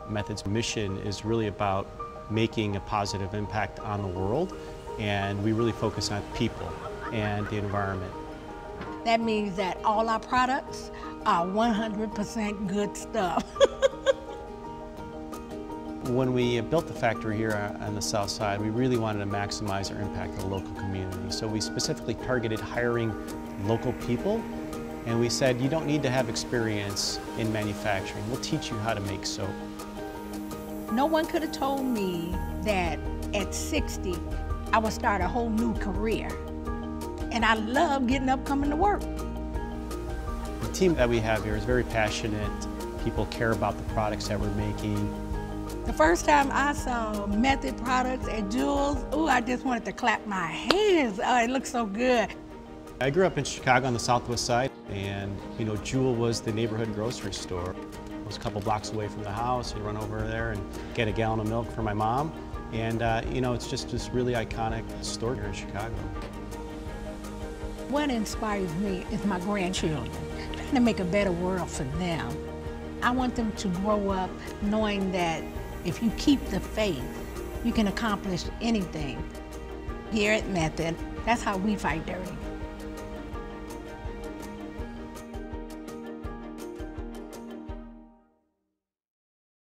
Method's mission is really about making a positive impact on the world, and we really focus on people and the environment. That means that all our products are 100% good stuff. When we built the factory here on the south side, we really wanted to maximize our impact on the local community. So we specifically targeted hiring local people, and we said, you don't need to have experience in manufacturing. We'll teach you how to make soap. No one could have told me that at 60, I would start a whole new career. And I love getting up, coming to work. The team that we have here is very passionate. People care about the products that we're making. The first time I saw Method products at Jewel's, ooh, I just wanted to clap my hands. Oh, it looks so good. I grew up in Chicago on the southwest side, and Jewel was the neighborhood grocery store. It was a couple blocks away from the house. You run over there and get a gallon of milk for my mom. And it's just this really iconic store here in Chicago. What inspires me is my grandchildren, trying to make a better world for them. I want them to grow up knowing that if you keep the faith, you can accomplish anything. Here at Method, that's how we fight dirty.